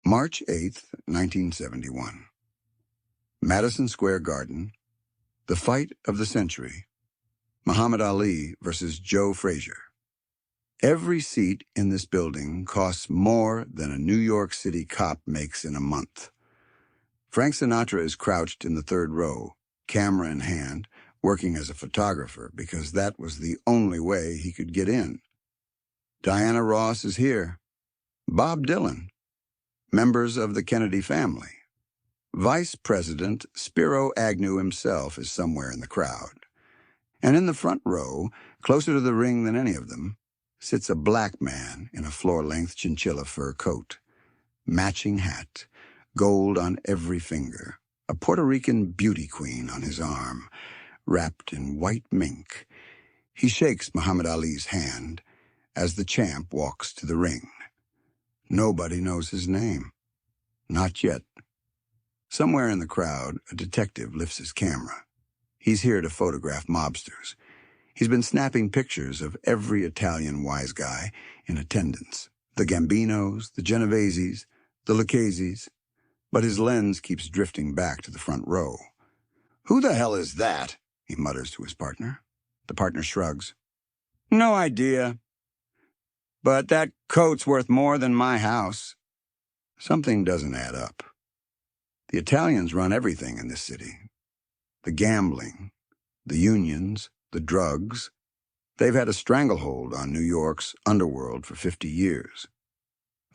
March 8th, 1971. Madison Square Garden. The fight of the century. Muhammad Ali versus Joe Frazier. Every seat in this building costs more than a New York City cop makes in a month. Frank Sinatra is crouched in the third row, camera in hand, working as a photographer because that was the only way he could get in. Diana Ross is here. Bob Dylan. Members of the Kennedy family. Vice President Spiro Agnew himself is somewhere in the crowd. And in the front row, closer to the ring than any of them, sits a black man in a floor-length chinchilla fur coat. Matching hat, gold on every finger, a Puerto Rican beauty queen on his arm, wrapped in white mink. He shakes Muhammad Ali's hand as the champ walks to the ring. Nobody knows his name. Not yet. Somewhere in the crowd, a detective lifts his camera. He's here to photograph mobsters. He's been snapping pictures of every Italian wise guy in attendance. The Gambinos, the Genoveses, the Lucchese's. But his lens keeps drifting back to the front row. "Who the hell is that?" he mutters to his partner. The partner shrugs. "No idea. But that coat's worth more than my house." Something doesn't add up. The Italians run everything in this city. The gambling, the unions, the drugs. They've had a stranglehold on New York's underworld for 50 years.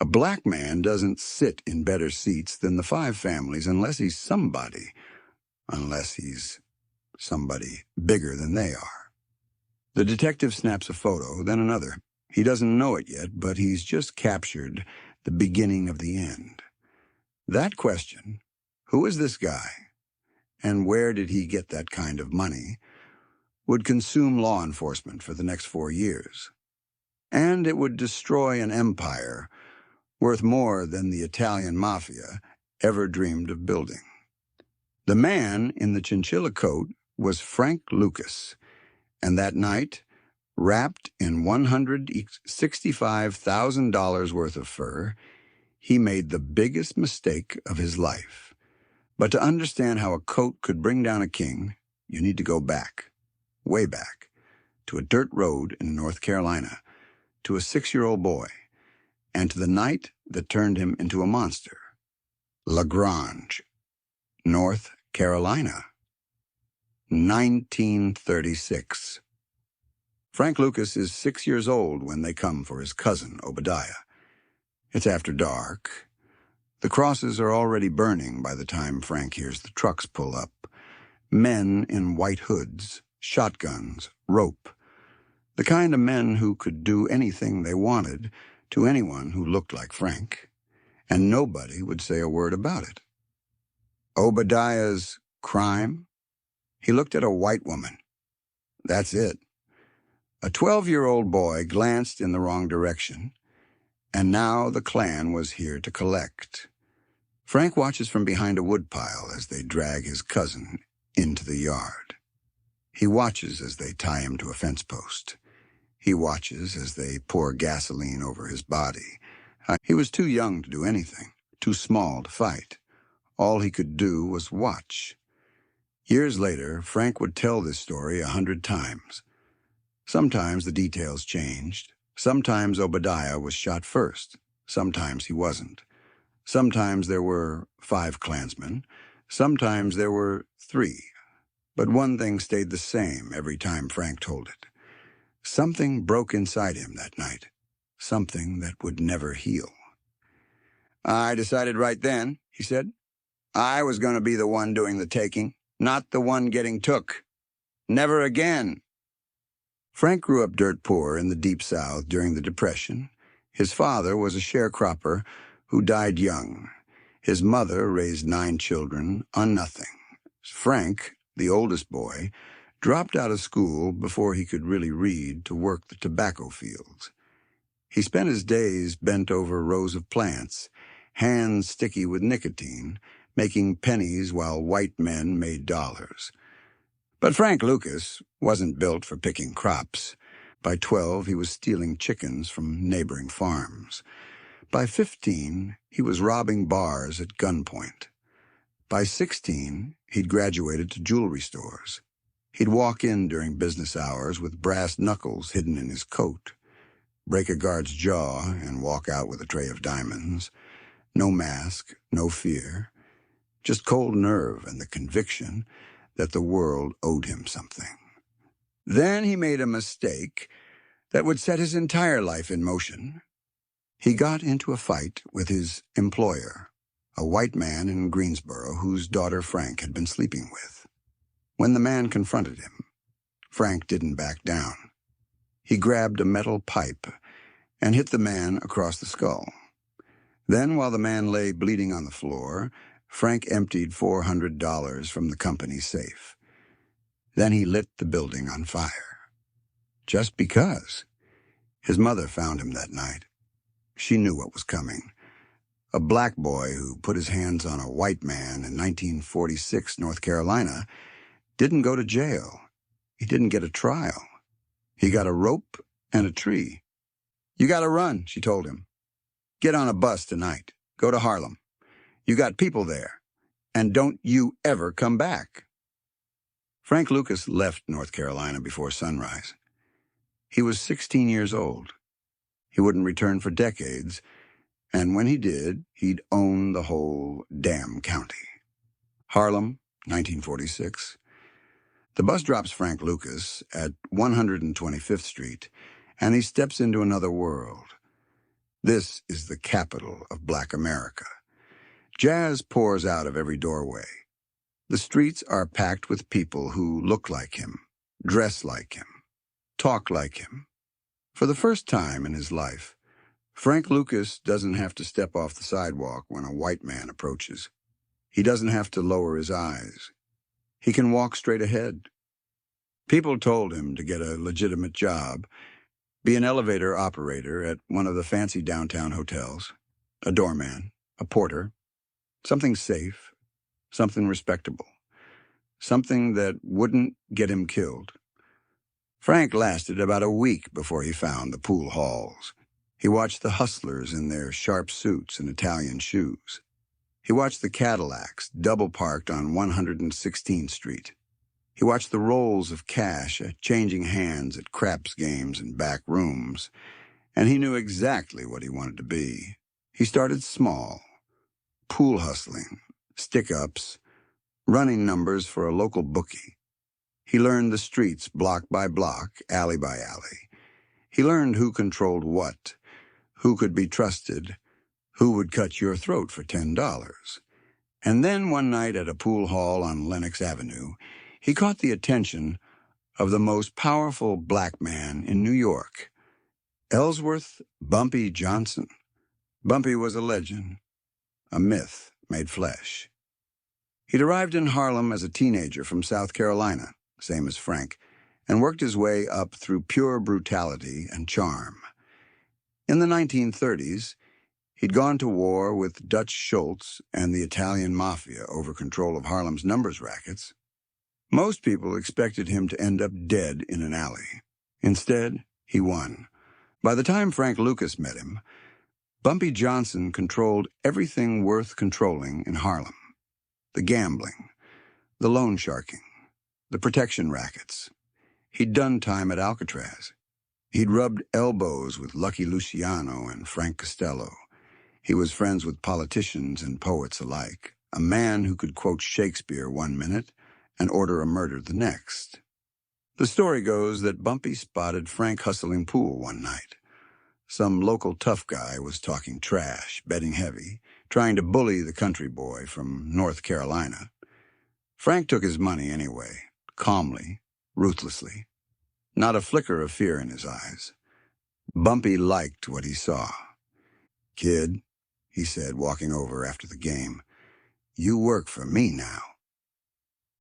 A black man doesn't sit in better seats than the five families unless he's somebody bigger than they are. The detective snaps a photo, then another. He doesn't know it yet, but he's just captured the beginning of the end. That question, who is this guy, and where did he get that kind of money, would consume law enforcement for the next 4 years. And it would destroy an empire worth more than the Italian Mafia ever dreamed of building. The man in the chinchilla coat was Frank Lucas, and that night, wrapped in $165,000 worth of fur, he made the biggest mistake of his life. But to understand how a coat could bring down a king, you need to go back, way back, to a dirt road in North Carolina, to a 6-year-old boy, and to the night that turned him into a monster. LaGrange, North Carolina. 1936. Frank Lucas is 6 years old when they come for his cousin, Obadiah. It's after dark. The crosses are already burning by the time Frank hears the trucks pull up. Men in white hoods, shotguns, rope. The kind of men who could do anything they wanted to anyone who looked like Frank, and nobody would say a word about it. Obadiah's crime? He looked at a white woman. That's it. A 12-year-old boy glanced in the wrong direction, and now the Klan was here to collect. Frank watches from behind a woodpile as they drag his cousin into the yard. He watches as they tie him to a fence post. He watches as they pour gasoline over his body. He was too young to do anything, too small to fight. All he could do was watch. Years later, Frank would tell this story 100 times. Sometimes the details changed. Sometimes Obadiah was shot first. Sometimes he wasn't. Sometimes there were 5 Klansmen. Sometimes there were 3. But one thing stayed the same every time Frank told it. Something broke inside him that night. Something that would never heal. "I decided right then," he said. "I was going to be the one doing the taking, not the one getting took. Never again." Frank grew up dirt poor in the Deep South during the Depression. His father was a sharecropper who died young. His mother raised 9 children on nothing. Frank, the oldest boy, dropped out of school before he could really read to work the tobacco fields. He spent his days bent over rows of plants, hands sticky with nicotine, making pennies while white men made dollars. But Frank Lucas wasn't built for picking crops. By 12, he was stealing chickens from neighboring farms. By 15, he was robbing bars at gunpoint. By 16, he'd graduated to jewelry stores. He'd walk in during business hours with brass knuckles hidden in his coat, break a guard's jaw, and walk out with a tray of diamonds. No mask, no fear, just cold nerve and the conviction that the world owed him something. Then he made a mistake that would set his entire life in motion. He got into a fight with his employer, a white man in Greensboro whose daughter Frank had been sleeping with. When the man confronted him, Frank didn't back down. He grabbed a metal pipe and hit the man across the skull. Then, while the man lay bleeding on the floor, Frank emptied $400 from the company's safe. Then he lit the building on fire. Just because. His mother found him that night. She knew what was coming. A black boy who put his hands on a white man in 1946 North Carolina didn't go to jail. He didn't get a trial. He got a rope and a tree. "You gotta run," she told him. "Get on a bus tonight. Go to Harlem. You got people there. And don't you ever come back." Frank Lucas left North Carolina before sunrise. He was 16 years old. He wouldn't return for decades, and when he did, he'd own the whole damn county. Harlem, 1946. The bus drops Frank Lucas at 125th Street, and he steps into another world. This is the capital of Black America. Jazz pours out of every doorway. The streets are packed with people who look like him, dress like him, talk like him. For the first time in his life, Frank Lucas doesn't have to step off the sidewalk when a white man approaches. He doesn't have to lower his eyes. He can walk straight ahead. People told him to get a legitimate job, be an elevator operator at one of the fancy downtown hotels, a doorman, a porter, something safe, something respectable, something that wouldn't get him killed. Frank lasted about a week before he found the pool halls. He watched the hustlers in their sharp suits and Italian shoes. He watched the Cadillacs double-parked on 116th Street. He watched the rolls of cash changing hands at craps games and back rooms, and he knew exactly what he wanted to be. He started small, pool hustling, stick-ups, running numbers for a local bookie. He learned the streets block by block, alley by alley. He learned who controlled what, who could be trusted, who would cut your throat for $10. And then one night at a pool hall on Lenox Avenue, he caught the attention of the most powerful black man in New York, Ellsworth Bumpy Johnson. Bumpy was a legend, a myth made flesh. He'd arrived in Harlem as a teenager from South Carolina, same as Frank, and worked his way up through pure brutality and charm. In the 1930s, he'd gone to war with Dutch Schultz and the Italian Mafia over control of Harlem's numbers rackets. Most people expected him to end up dead in an alley. Instead, he won. By the time Frank Lucas met him, Bumpy Johnson controlled everything worth controlling in Harlem. The gambling, the loan sharking, the protection rackets. He'd done time at Alcatraz. He'd rubbed elbows with Lucky Luciano and Frank Costello. He was friends with politicians and poets alike, a man who could quote Shakespeare one minute and order a murder the next. The story goes that Bumpy spotted Frank hustling pool one night. Some local tough guy was talking trash, betting heavy, trying to bully the country boy from North Carolina. Frank took his money anyway, calmly, ruthlessly. Not a flicker of fear in his eyes. Bumpy liked what he saw. "Kid," he said, walking over after the game, "you work for me now."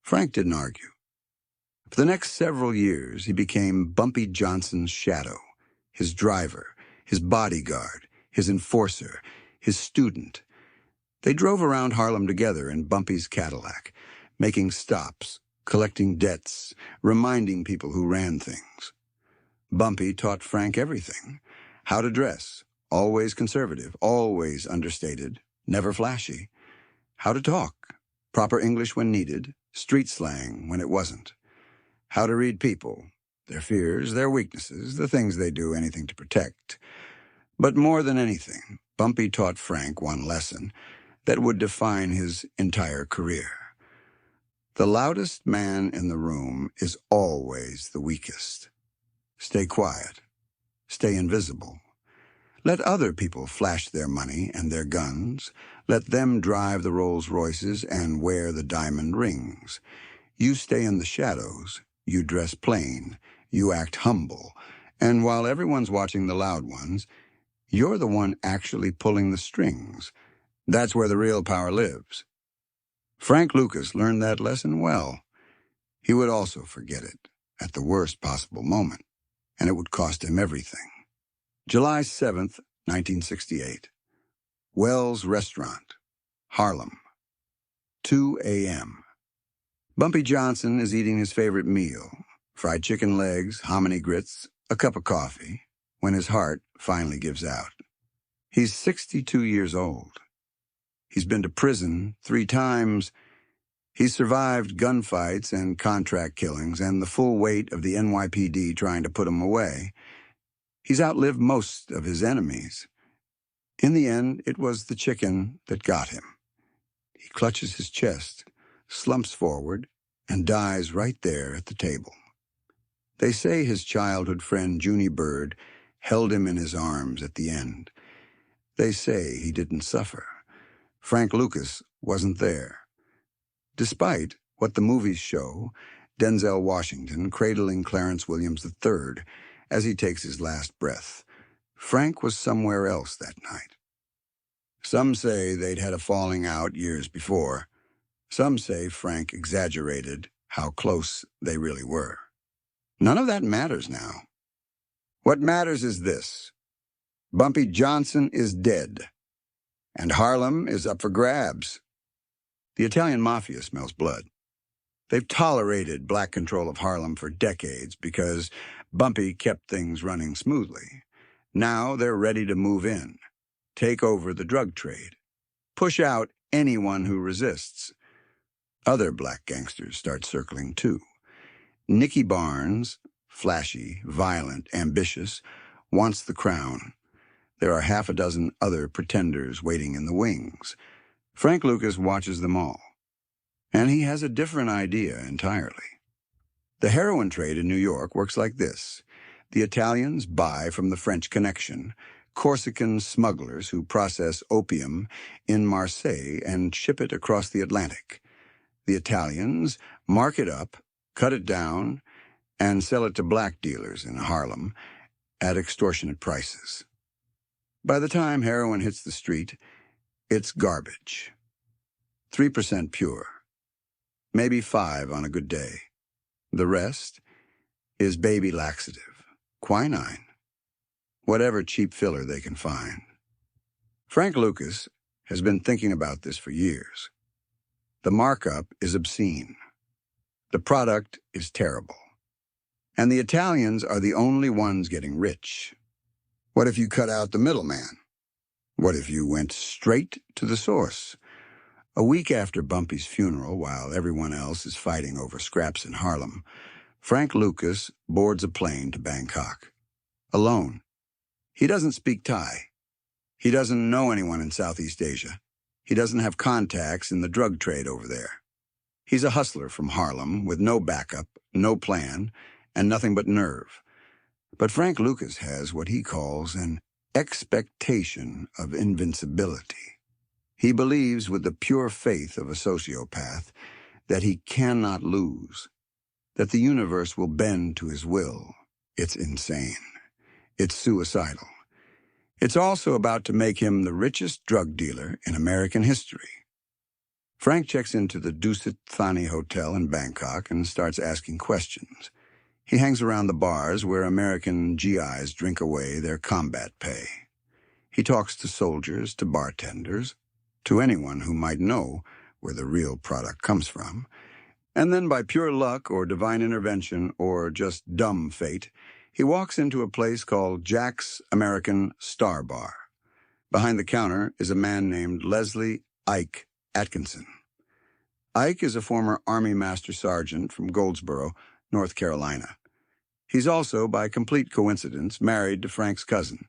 Frank didn't argue. For the next several years, he became Bumpy Johnson's shadow, his driver, his bodyguard, his enforcer, his student. They drove around Harlem together in Bumpy's Cadillac, making stops, collecting debts, reminding people who ran things. Bumpy taught Frank everything: how to dress, always conservative, always understated, never flashy. How to talk, proper English when needed, street slang when it wasn't. How to read people, their fears, their weaknesses, the things they do anything to protect. But more than anything, Bumpy taught Frank one lesson that would define his entire career. The loudest man in the room is always the weakest. Stay quiet. Stay invisible. Let other people flash their money and their guns. Let them drive the Rolls Royces and wear the diamond rings. You stay in the shadows. You dress plain. You act humble. And while everyone's watching the loud ones, you're the one actually pulling the strings. That's where the real power lives. Frank Lucas learned that lesson well. He would also forget it at the worst possible moment, and it would cost him everything. July 7th, 1968. Wells Restaurant, Harlem. 2 a.m. Bumpy Johnson is eating his favorite meal, fried chicken legs, hominy grits, a cup of coffee, when his heart finally gives out. He's 62 years old. He's been to prison 3 times. He's survived gunfights and contract killings and the full weight of the NYPD trying to put him away. He's outlived most of his enemies. In the end, it was the chicken that got him. He clutches his chest, slumps forward, and dies right there at the table. They say his childhood friend Junie Bird held him in his arms at the end. They say he didn't suffer. Frank Lucas wasn't there. Despite what the movies show, Denzel Washington cradling Clarence Williams III as he takes his last breath, Frank was somewhere else that night. Some say they'd had a falling out years before. Some say Frank exaggerated how close they really were. None of that matters now. What matters is this: Bumpy Johnson is dead, and Harlem is up for grabs. The Italian Mafia smells blood. They've tolerated black control of Harlem for decades because Bumpy kept things running smoothly. Now they're ready to move in, take over the drug trade, push out anyone who resists. Other black gangsters start circling too. Nicky Barnes, flashy, violent, ambitious, wants the crown. There are 6 other pretenders waiting in the wings. Frank Lucas watches them all, and he has a different idea entirely. The heroin trade in New York works like this. The Italians buy from the French connection, Corsican smugglers who process opium in Marseille and ship it across the Atlantic. The Italians mark it up, cut it down, and sell it to black dealers in Harlem at extortionate prices. By the time heroin hits the street, it's garbage. 3% pure. Maybe 5 on a good day. The rest is baby laxative, quinine, whatever cheap filler they can find. Frank Lucas has been thinking about this for years. The markup is obscene. The product is terrible. And the Italians are the only ones getting rich. What if you cut out the middleman? What if you went straight to the source? A week after Bumpy's funeral, while everyone else is fighting over scraps in Harlem, Frank Lucas boards a plane to Bangkok. Alone. He doesn't speak Thai. He doesn't know anyone in Southeast Asia. He doesn't have contacts in the drug trade over there. He's a hustler from Harlem with no backup, no plan, and nothing but nerve. But Frank Lucas has what he calls an expectation of invincibility. He believes with the pure faith of a sociopath that he cannot lose, that the universe will bend to his will. It's insane. It's suicidal. It's also about to make him the richest drug dealer in American history. Frank checks into the Dusit Thani Hotel in Bangkok and starts asking questions. He hangs around the bars where American GIs drink away their combat pay. He talks to soldiers, to bartenders, to anyone who might know where the real product comes from. And then by pure luck or divine intervention or just dumb fate, he walks into a place called Jack's American Star Bar. Behind the counter is a man named Leslie Ike Atkinson. Ike is a former Army Master Sergeant from Goldsboro, North Carolina. He's also, by complete coincidence, married to Frank's cousin.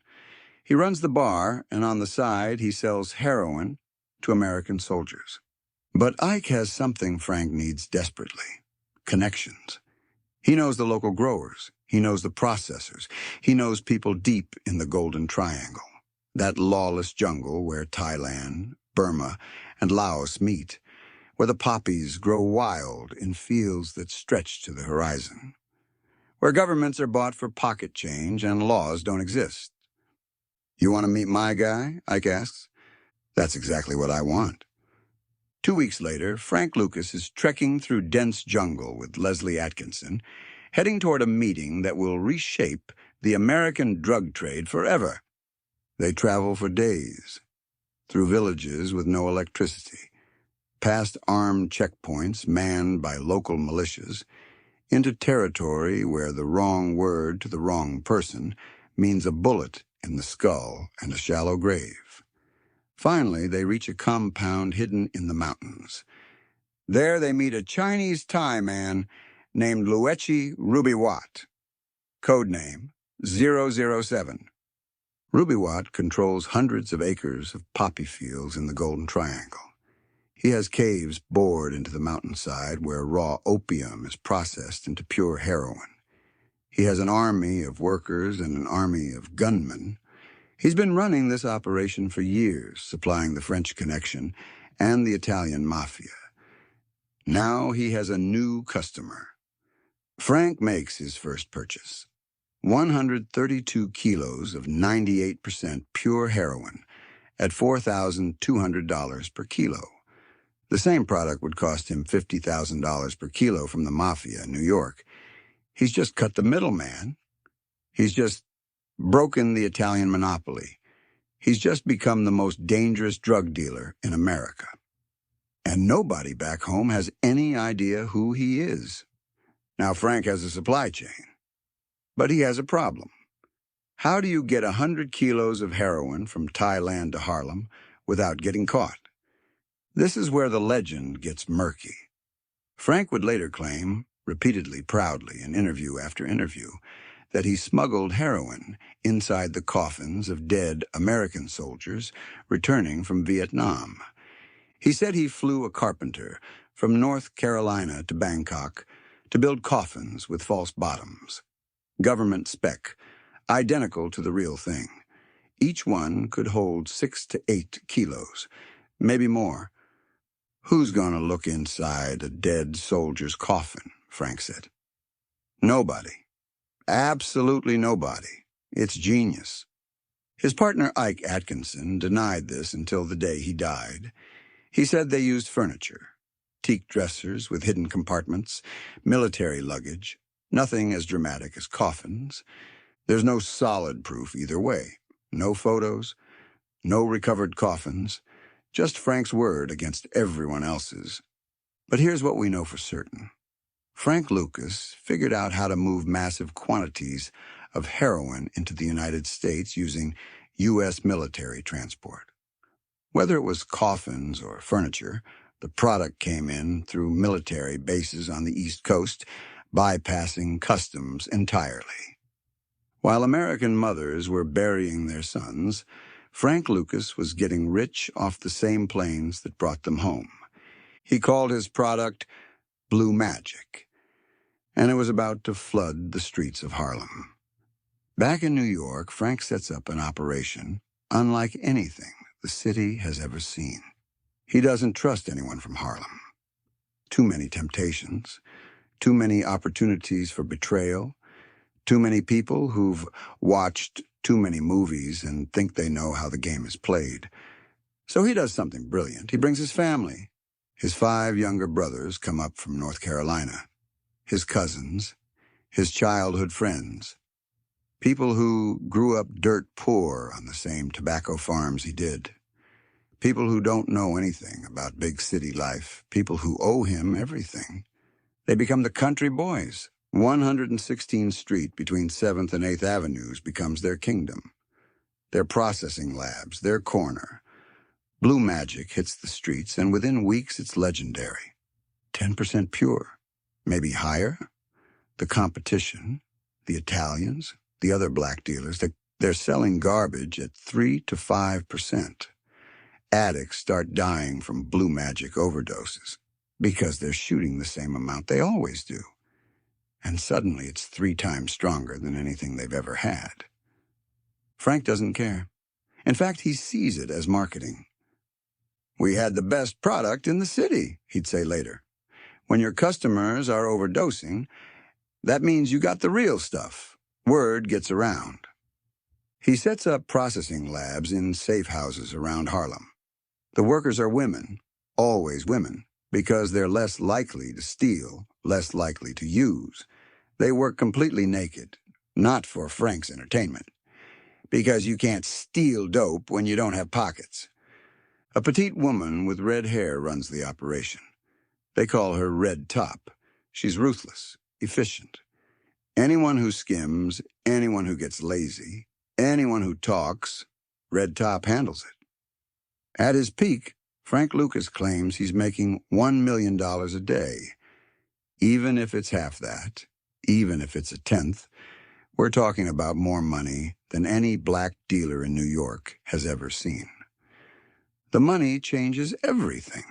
He runs the bar, and on the side he sells heroin to American soldiers. But Ike has something Frank needs desperately: connections. He knows the local growers. He knows the processors. He knows people deep in the Golden Triangle, that lawless jungle where Thailand, Burma, and Laos meet, where the poppies grow wild in fields that stretch to the horizon, where governments are bought for pocket change and laws don't exist. "You want to meet my guy?" Ike asks. "That's exactly what I want." 2 weeks later, Frank Lucas is trekking through dense jungle with Leslie Atkinson, heading toward a meeting that will reshape the American drug trade forever. They travel for days, through villages with no electricity, past armed checkpoints manned by local militias, into territory where the wrong word to the wrong person means a bullet in the skull and a shallow grave. Finally, they reach a compound hidden in the mountains. There they meet a Chinese Thai man named Richie Roberts, codename 007. Roberts controls hundreds of acres of poppy fields in the Golden Triangle. He has caves bored into the mountainside where raw opium is processed into pure heroin. He has an army of workers and an army of gunmen. He's been running this operation for years, supplying the French Connection and the Italian Mafia. Now he has a new customer. Frank makes his first purchase: 132 kilos of 98% pure heroin at $4,200 per kilo. The same product would cost him $50,000 per kilo from the Mafia in New York. He's just cut the middleman. He's just broken the Italian monopoly. He's just become the most dangerous drug dealer in America. And nobody back home has any idea who he is. Now, Frank has a supply chain, but he has a problem. How do you get 100 kilos of heroin from Thailand to Harlem without getting caught? This is where the legend gets murky. Frank would later claim, repeatedly proudly in interview after interview, that he smuggled heroin inside the coffins of dead American soldiers returning from Vietnam. He said he flew a carpenter from North Carolina to Bangkok to build coffins with false bottoms. Government spec, identical to the real thing. Each one could hold 6 to 8 kilos, maybe more. "Who's gonna look inside a dead soldier's coffin?" Frank said. "Nobody. Absolutely nobody. It's genius." His partner Ike Atkinson denied this until the day he died. He said they used furniture: teak dressers with hidden compartments, military luggage, nothing as dramatic as coffins. There's no solid proof either way. No photos, no recovered coffins, just Frank's word against everyone else's. But here's what we know for certain. Frank Lucas figured out how to move massive quantities of heroin into the United States using U.S. military transport. Whether it was coffins or furniture, the product came in through military bases on the East Coast, bypassing customs entirely. While American mothers were burying their sons, Frank Lucas was getting rich off the same planes that brought them home. He called his product Blue Magic, and it was about to flood the streets of Harlem. Back in New York, Frank sets up an operation unlike anything the city has ever seen. He doesn't trust anyone from Harlem. Too many temptations, too many opportunities for betrayal, too many people who've watched too many movies and think they know how the game is played. So he does something brilliant. He brings his family. His 5 younger brothers come up from North Carolina. His cousins, his childhood friends, people who grew up dirt poor on the same tobacco farms he did. People who don't know anything about big city life, people who owe him everything. They become the country boys. 116th Street between 7th and 8th Avenues becomes their kingdom. their processing labs, their corner. Blue magic hits the streets, and within weeks it's legendary. 10% pure, maybe higher. The competition, the Italians, the other black dealers, they're selling garbage at 3 to 5%. Addicts start dying from blue magic overdoses because they're shooting the same amount they always do. And suddenly it's 3 times stronger than anything they've ever had. Frank doesn't care. In fact, he sees it as marketing. "We had the best product in the city," he'd say later. "When your customers are overdosing, that means you got the real stuff. Word gets around." He sets up processing labs in safe houses around Harlem. The workers are women, always women, because they're less likely to steal, less likely to use. They work completely naked, not for Frank's entertainment, because you can't steal dope when you don't have pockets. A petite woman with red hair runs the operation. They call her Red Top. She's ruthless, efficient. Anyone who skims, anyone who gets lazy, anyone who talks, Red Top handles it. At his peak, Frank Lucas claims he's making $1 million a day. Even if it's half that, even if it's a tenth, we're talking about more money than any black dealer in New York has ever seen. The money changes everything.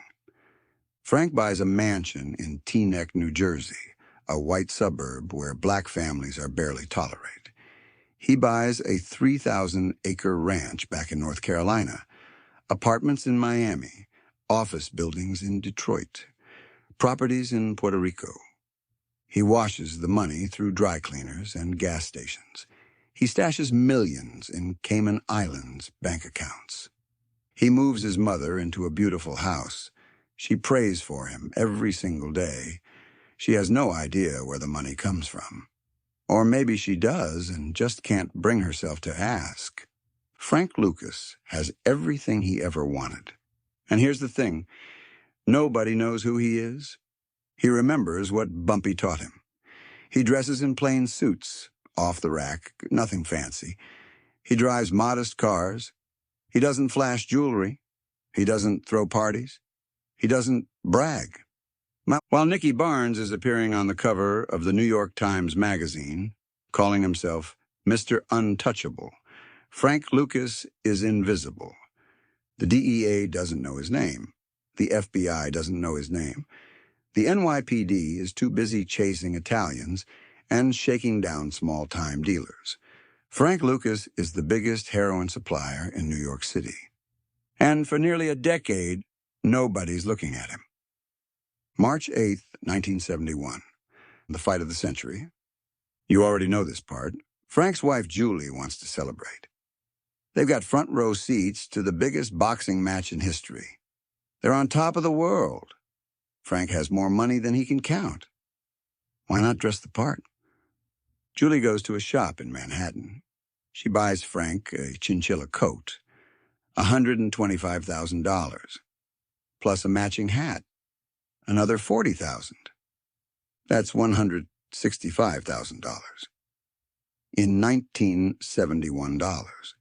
Frank buys a mansion in Teaneck, New Jersey, a white suburb where black families are barely tolerated. He buys a 3,000-acre ranch back in North Carolina, apartments in Miami, office buildings in Detroit, properties in Puerto Rico. He washes the money through dry cleaners and gas stations. He stashes millions in Cayman Islands bank accounts. He moves his mother into a beautiful house. She prays for him every single day. She has no idea where the money comes from. Or maybe she does and just can't bring herself to ask. Frank Lucas has everything he ever wanted. And here's the thing. Nobody knows who he is. He remembers what Bumpy taught him. He dresses in plain suits, off the rack, nothing fancy. He drives modest cars. He doesn't flash jewelry. He doesn't throw parties. He doesn't brag. While Nicky Barnes is appearing on the cover of the New York Times Magazine, calling himself Mr. Untouchable, Frank Lucas is invisible. The DEA doesn't know his name. The FBI doesn't know his name. The NYPD is too busy chasing Italians and shaking down small-time dealers. Frank Lucas is the biggest heroin supplier in New York City. And for nearly a decade, nobody's looking at him. March 8th, 1971, the fight of the century. You already know this part. Frank's wife, Julie, wants to celebrate. They've got front row seats to the biggest boxing match in history. They're on top of the world. Frank has more money than he can count. Why not dress the part? Julie goes to a shop in Manhattan. She buys Frank a chinchilla coat, $125,000, plus a matching hat, another $40,000. That's $165,000 in $1971,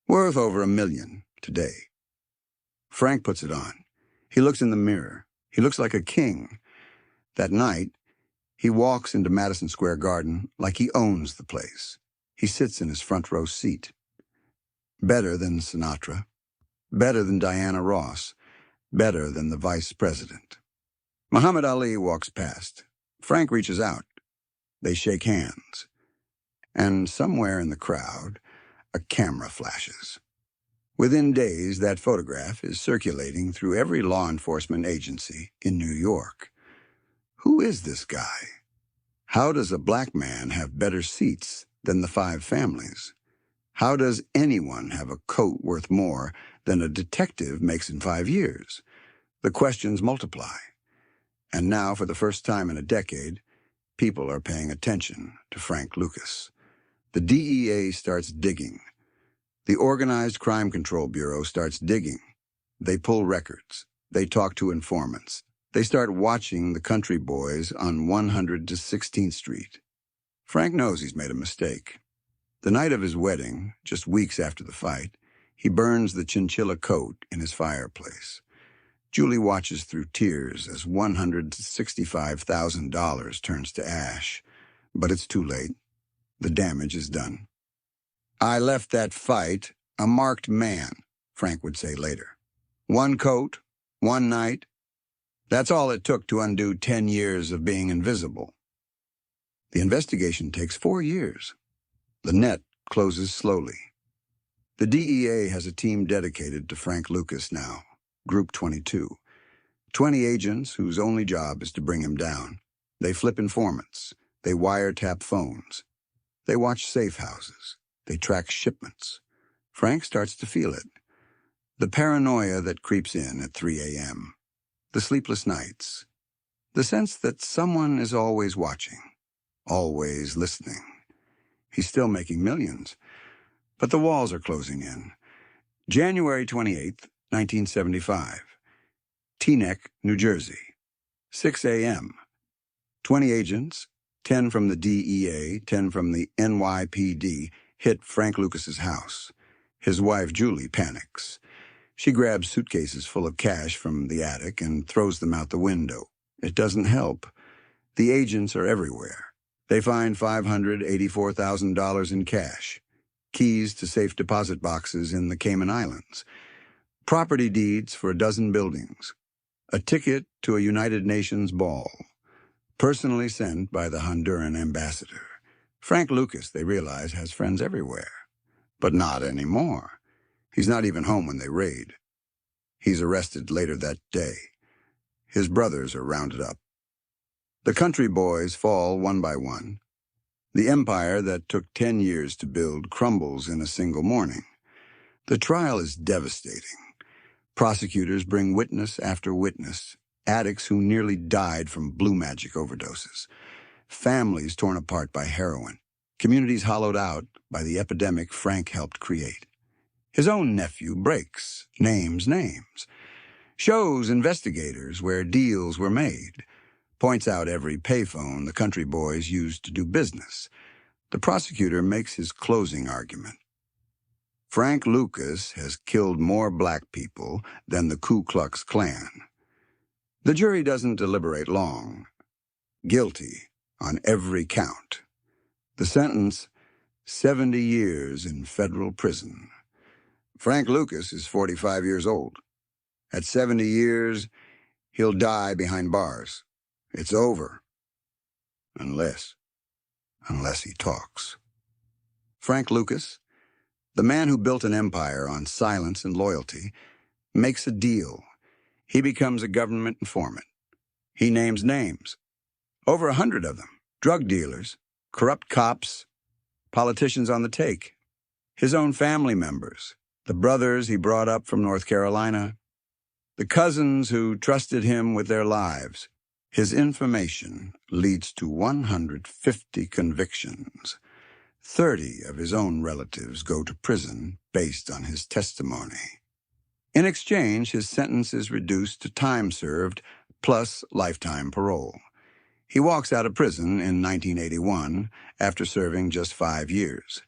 worth over $1 million today. Frank puts it on. He looks in the mirror. He looks like a king. That night, he walks into Madison Square Garden like he owns the place. He sits in his front row seat. Better than Sinatra. Better than Diana Ross. Better than the vice president. Muhammad Ali walks past. Frank reaches out. They shake hands. And somewhere in the crowd, a camera flashes. Within days, that photograph is circulating through every law enforcement agency in New York. Who is this guy? How does a black man have better seats than the 5 families? How does anyone have a coat worth more than a detective makes in 5 years? The questions multiply. And now, for the first time in a decade, people are paying attention to Frank Lucas. The DEA starts digging. The Organized Crime Control Bureau starts digging. They pull records. They talk to informants. They start watching the country boys on 100 to 16th Street. Frank knows he's made a mistake. The night of his wedding, just weeks after the fight, he burns the chinchilla coat in his fireplace. Julie watches through tears as $165,000 turns to ash. But it's too late. The damage is done. "I left that fight a marked man," Frank would say later. "One coat, one night. That's all it took to undo 10 years of being invisible." The investigation takes 4 years. The net closes slowly. The DEA has a team dedicated to Frank Lucas now, Group 22. 20 agents whose only job is to bring him down. They flip informants. They wiretap phones. They watch safe houses. They track shipments. Frank starts to feel it. The paranoia that creeps in at 3 a.m. The sleepless nights. The sense that someone is always watching, always listening. He's still making millions, but the walls are closing in. January 28th, 1975. Teaneck, New Jersey. 6 a.m. 20 agents, 10 from the DEA, 10 from the NYPD, hit Frank Lucas's house. His wife, Julie, panics. She grabs suitcases full of cash from the attic and throws them out the window. It doesn't help. The agents are everywhere. They find $584,000 in cash, keys to safe deposit boxes in the Cayman Islands, property deeds for a dozen buildings, a ticket to a United Nations ball, personally sent by the Honduran ambassador. Frank Lucas, they realize, has friends everywhere. But not anymore. He's not even home when they raid. He's arrested later that day. His brothers are rounded up. The country boys fall one by one. The empire that took 10 years to build crumbles in a single morning. The trial is devastating. Prosecutors bring witness after witness, addicts who nearly died from blue magic overdoses, families torn apart by heroin, communities hollowed out by the epidemic Frank helped create. His own nephew breaks, names names, shows investigators where deals were made, points out every payphone the country boys used to do business. The prosecutor makes his closing argument. Frank Lucas has killed more black people than the Ku Klux Klan. The jury doesn't deliberate long. Guilty on every count. The sentence, 70 years in federal prison. Frank Lucas is 45 years old. At 70 years, he'll die behind bars. It's over. Unless he talks. Frank Lucas, the man who built an empire on silence and loyalty, makes a deal. He becomes a government informant. He names names. Over 100 of them. Drug dealers, corrupt cops, politicians on the take. His own family members, the brothers he brought up from North Carolina, the cousins who trusted him with their lives. His information leads to 150 convictions. 30 of his own relatives go to prison based on his testimony. In exchange, his sentence is reduced to time served plus lifetime parole. He walks out of prison in 1981 after serving just 5 years.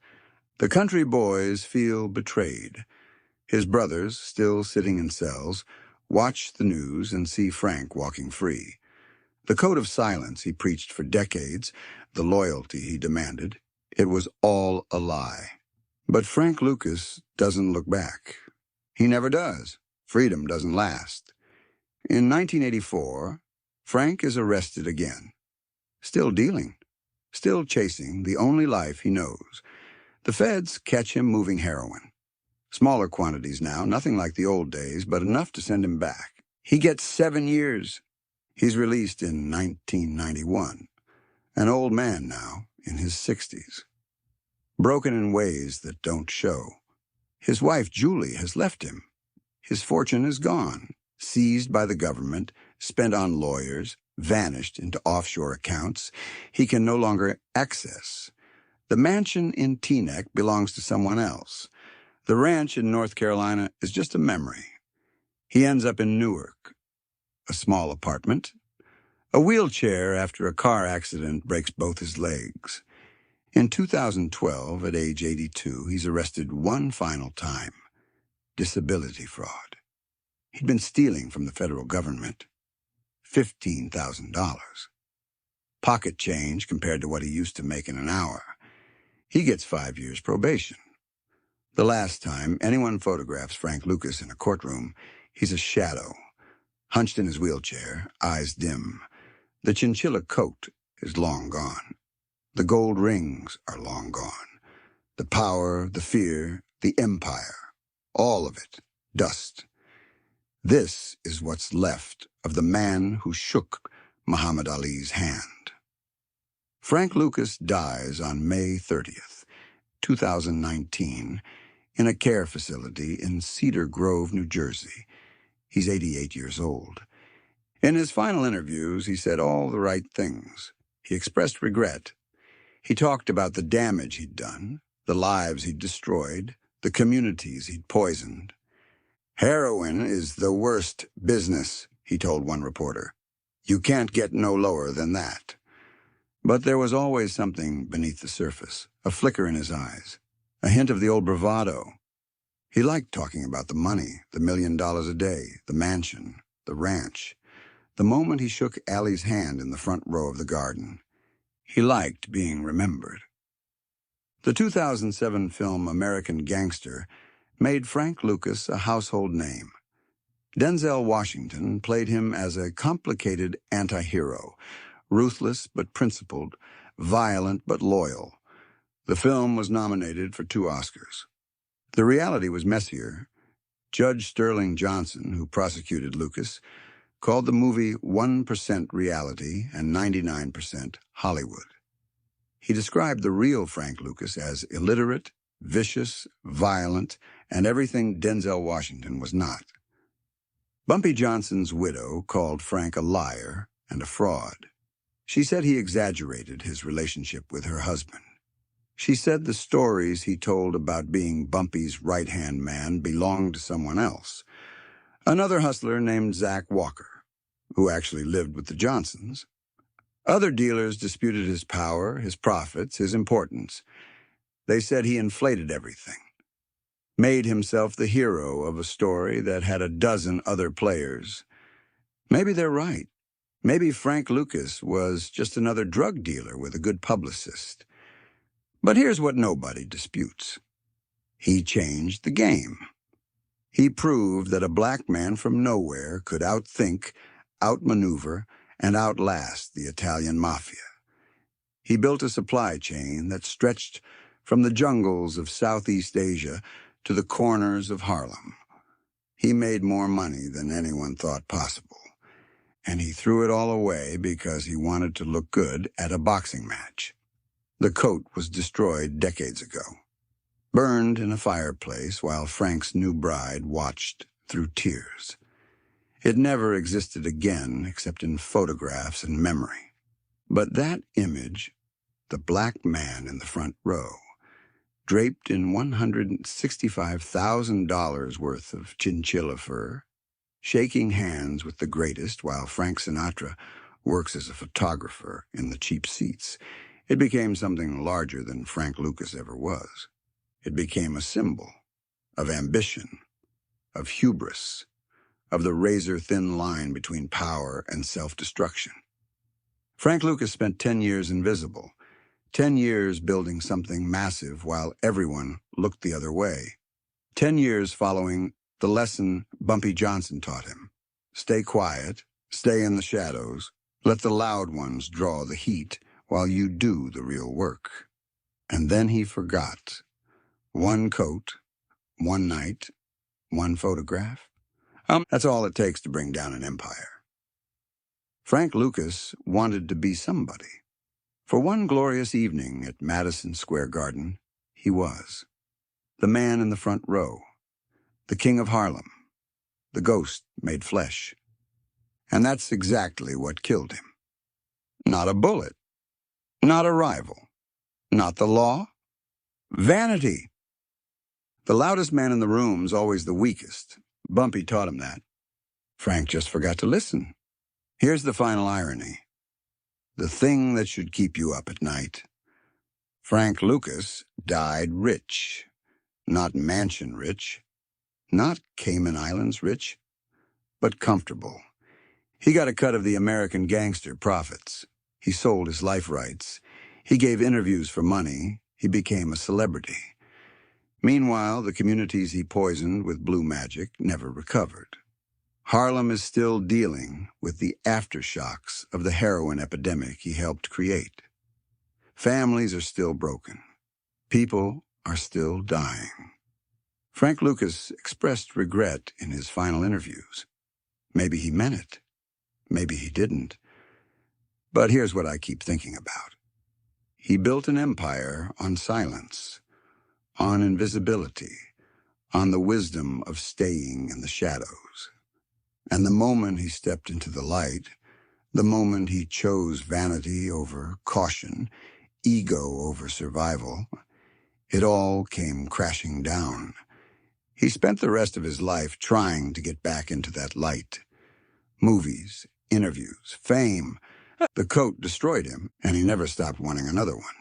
The country boys feel betrayed. His brothers, still sitting in cells, watch the news and see Frank walking free. The code of silence he preached for decades, the loyalty he demanded, it was all a lie. But Frank Lucas doesn't look back. He never does. Freedom doesn't last. In 1984, Frank is arrested again. Still dealing. Still chasing the only life he knows. The feds catch him moving heroin. Smaller quantities now, nothing like the old days, but enough to send him back. He gets 7 years. He's released in 1991. An old man now, in his 60s. Broken in ways that don't show. His wife, Julie, has left him. His fortune is gone, seized by the government, spent on lawyers, vanished into offshore accounts he can no longer access. The mansion in Teaneck belongs to someone else. The ranch in North Carolina is just a memory. He ends up in Newark. A small apartment. A wheelchair after a car accident breaks both his legs. In 2012, at age 82, he's arrested one final time: disability fraud. He'd been stealing from the federal government $15,000. Pocket change compared to what he used to make in an hour. He gets 5 years probation. The last time anyone photographs Frank Lucas in a courtroom, he's a shadow, hunched in his wheelchair, eyes dim. The chinchilla coat is long gone. The gold rings are long gone. The power, the fear, the empire, all of it, dust. This is what's left of the man who shook Muhammad Ali's hand. Frank Lucas dies on May 30th, 2019, in a care facility in Cedar Grove, New Jersey. He's 88 years old. In his final interviews, he said all the right things. He expressed regret. He talked about the damage he'd done, the lives he'd destroyed, the communities he'd poisoned. "Heroin is the worst business," he told one reporter. "You can't get no lower than that." But there was always something beneath the surface, a flicker in his eyes, a hint of the old bravado. He liked talking about the money, the $1 million a day, the mansion, the ranch. The moment he shook Allie's hand in the front row of the garden, he liked being remembered. The 2007 film American Gangster made Frank Lucas a household name. Denzel Washington played him as a complicated anti-hero, ruthless but principled, violent but loyal. The film was nominated for 2 Oscars. The reality was messier. Judge Sterling Johnson, who prosecuted Lucas, called the movie 1% reality and 99% Hollywood. He described the real Frank Lucas as illiterate, vicious, violent, and everything Denzel Washington was not. Bumpy Johnson's widow called Frank a liar and a fraud. She said he exaggerated his relationship with her husband. She said the stories he told about being Bumpy's right-hand man belonged to someone else, another hustler named Zach Walker, who actually lived with the Johnsons. Other dealers disputed his power, his profits, his importance. They said he inflated everything, made himself the hero of a story that had a dozen other players. Maybe they're right. Maybe Frank Lucas was just another drug dealer with a good publicist. But here's what nobody disputes. He changed the game. He proved that a black man from nowhere could outthink, outmaneuver, and outlast the Italian Mafia. He built a supply chain that stretched from the jungles of Southeast Asia to the corners of Harlem. He made more money than anyone thought possible, and he threw it all away because he wanted to look good at a boxing match. The coat was destroyed decades ago, burned in a fireplace while Frank's new bride watched through tears. It never existed again except in photographs and memory. But that image, the black man in the front row, draped in $165,000 worth of chinchilla fur, shaking hands with the greatest while Frank Sinatra works as a photographer in the cheap seats, it became something larger than Frank Lucas ever was. It became a symbol of ambition, of hubris, of the razor-thin line between power and self-destruction. Frank Lucas spent 10 years invisible, 10 years building something massive while everyone looked the other way. 10 years following the lesson Bumpy Johnson taught him. Stay quiet, stay in the shadows, let the loud ones draw the heat while you do the real work. And then he forgot. One coat, one night, one photograph. That's all it takes to bring down an empire. Frank Lucas wanted to be somebody. For one glorious evening at Madison Square Garden, he was. The man in the front row, the king of Harlem, the ghost made flesh. And that's exactly what killed him. Not a bullet, not a rival, not the law, vanity. The loudest man in the room's always the weakest. Bumpy taught him that. Frank just forgot to listen. Here's the final irony. The thing that should keep you up at night, Frank Lucas died rich, not mansion rich, not Cayman Islands rich, but comfortable. He got a cut of the American gangster profits. He sold his life rights. He gave interviews for money. He became a celebrity. Meanwhile, the communities he poisoned with blue magic never recovered. Harlem is still dealing with the aftershocks of the heroin epidemic he helped create. Families are still broken. People are still dying. Frank Lucas expressed regret in his final interviews. Maybe he meant it. Maybe he didn't. But here's what I keep thinking about. He built an empire on silence, on invisibility, on the wisdom of staying in the shadows. And the moment he stepped into the light, the moment he chose vanity over caution, ego over survival, it all came crashing down. He spent the rest of his life trying to get back into that light. Movies, interviews, fame. The coat destroyed him, and he never stopped wanting another one.